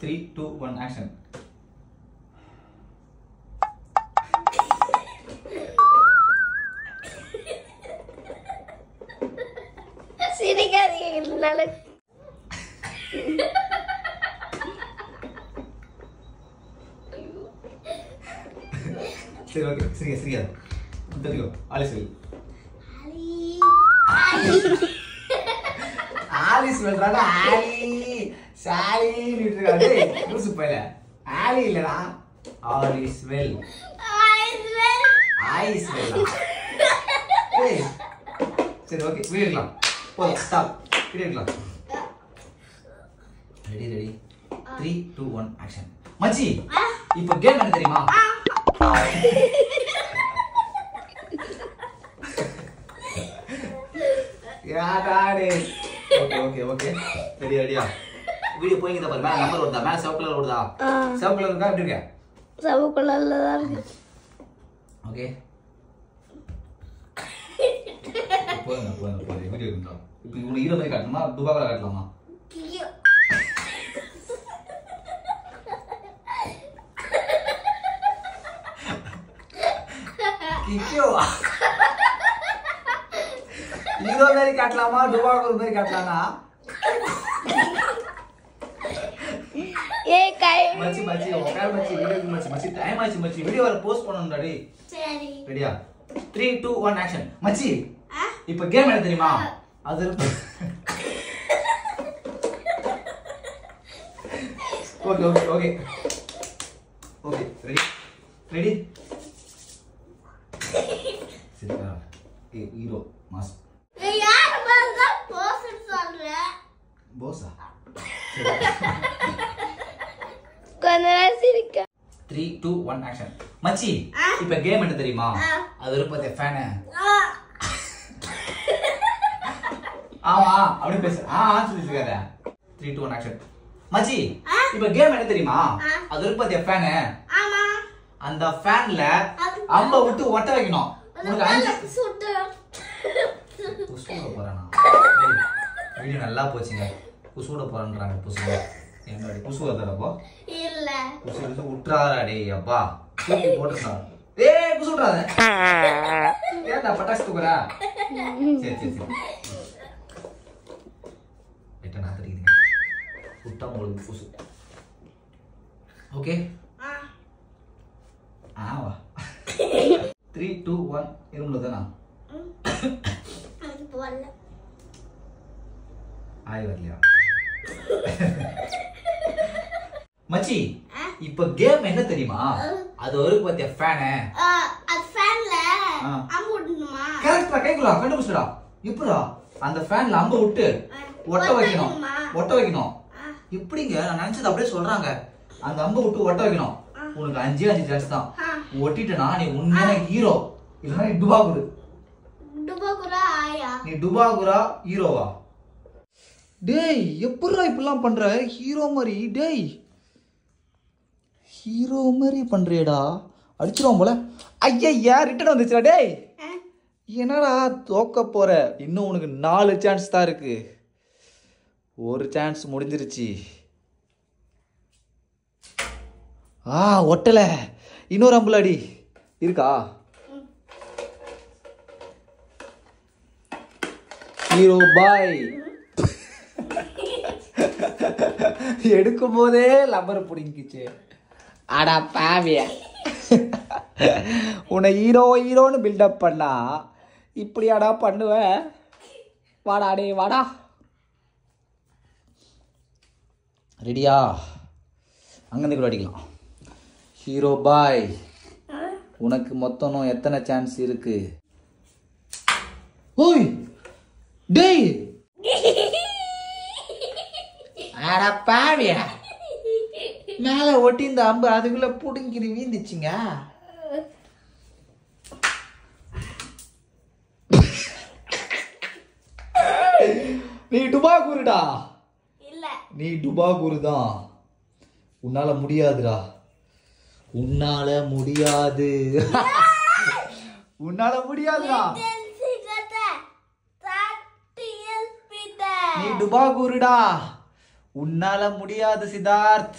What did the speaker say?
3, 2, 1 action. சிரிக்காதீங்க. சரி okay சரியா தெரியும் ஆலிஸ் வெல் ஆலிஸ் வெல்றாடா ஆலி சாலி நிட்டுறாடே லூசு பையல ஆலி இல்லடா ஆலிஸ் வெல் ஐஸ் வெல் ஏய் சரி ஓகே வீடியோலாம் போலாம் ஸ்டாப் வீடியோலாம் ரெடி 3, 2, 1 ஆக்ஷன் மச்சி இப்போ கேம் என்ன தெரியுமா யாடாடே ஓகே ரெடியா வீடியோ போயிங்க பாரு மேல நம்பர் வருதா மேல சிவப்பு கலர் வருதா சிவப்பு கலர் இருக்கா எப்படி இருக்கு சிவப்பு கலர்ல தான் இருக்கு ஓகே போங்க வீடியோ எடுங்க இப்போ உனக்கு ஹீரோ மாதிரி காட்டணுமா துபாகல காட்டலாமா கிக்கியோ ஹீரோ மாதிரி காட்டலாமா துபாகல மாதிரி காட்டலாமா ஏய் கை மச்சி ஓகே மச்சி டைம் ஆச்சு மச்சி வீடியோ வர போஸ்ட் பண்ணனும்டா டேய் சரி ரெடியா 3, 2, 1 ஆக்ஷன் மச்சி இப்போ கேம் என்ன தெரியுமா அது ஓகே ரெடி சரிடா ஹீரோ மாஸ் யார் வந்து போஸ் சொல்ற போஸா கொஞ்சம் சிரிக்க 3, 2, 1 ஆக்ஷன் மச்சி இப்போ கேம் என்ன தெரியுமா அது ஒரு பத்தி ஃபேன் ஆமா அப்படி பேசு சொல்லிருக்காத 3, 2, 1 ஆக்ஷன் மச்சி இப்போ கேம் என்ன தெரியுமா அது ஒரு பத்தி ஃபேன் ஆமா அந்த ஃபேன்ல அம்ப விட்டு ஒட்ட வைக்கணும் உனக்கு 5 சுட்டு புசுட போறானா வீடியோ நல்லா போச்சுங்க புசுட போறான்றாங்க புசுட என்னடி புசுட தரப்போ இல்ல புசுட உட்றாடா டேய் அப்பா தூக்கி போட்டுடா ஏய் புசுடாத ஏன்டா பட்டாசு தூக்குறா சரி எட்டனா தெரியுதுங்க சுத்தா உங்களுக்கு புசு ஓகே வா 3, 2, 1 இருமுல தானா அது போல ஆய் வரலையா மச்சி இப்போ கேம் என்ன தெரியுமா அது ஒரு பத்திய ஃபேன் அது ஃபேன்ல அம்பு விடணுமா கரெக்ட்டா கைக்குள்ள கண்டுபிடிச்சடா இப்படா அந்த ஃபேன்ல அம்பு விட்டு ஒட்ட வைக்கணும் இப்படிங்க நான் நினைச்சது அப்படியே சொல்றாங்க அந்த அம்பு விட்டு ஒட்ட வைக்கணும் உனக்கு 5 சான்ஸ் தான் ஒட்டிட்டனா நீ உண்மையான ஹீரோ இல்லனா நீ டுபாகுரா ஹீரோவா டேய் எப்பறா இப்படிலாம் பண்ற ஹீரோ மாதிரி டேய் ஹீரோ மாதிரி பண்றியடா அடிச்சிரோம் போல ஐயா ரிட்டர்ன் வந்துச்சுடா டேய் என்னடா தோக்க போற இன்னும் உனக்கு 4 சான்ஸ் தான் இருக்கு ஒரு சான்ஸ் முடிஞ்சிருச்சு ஒட்டல இன்னொரு அம்புலாடி இருக்கா ஹீரோ பாய் எடுக்கும் போதே லப்பர் பிடிங்கிச்சு அடா பாவிய உன்னை ஹீரோன்னு பில்டப் பண்ணா இப்படியாடா பண்ணுவ வாடா டே வாடா ரெடியா அங்கேருந்து கூட அடிக்கலாம் ஹீரோ பாய் உனக்கு மொத்தம் எத்தனை சான்ஸ் இருக்கு ஓய் டேய் அட பாவிய மேல ஒட்டி இந்த அம்பு அதுக்குள்ள புடுங்கிரி வீந்துச்சுங்க நீ டுபாகூருடா இல்ல நீ டுபாகூரு தான் உன்னால முடியாதுடா உன்னால முடியாதுடா நீ டுபாகூருடா உன்னால முடியாது சித்தார்த்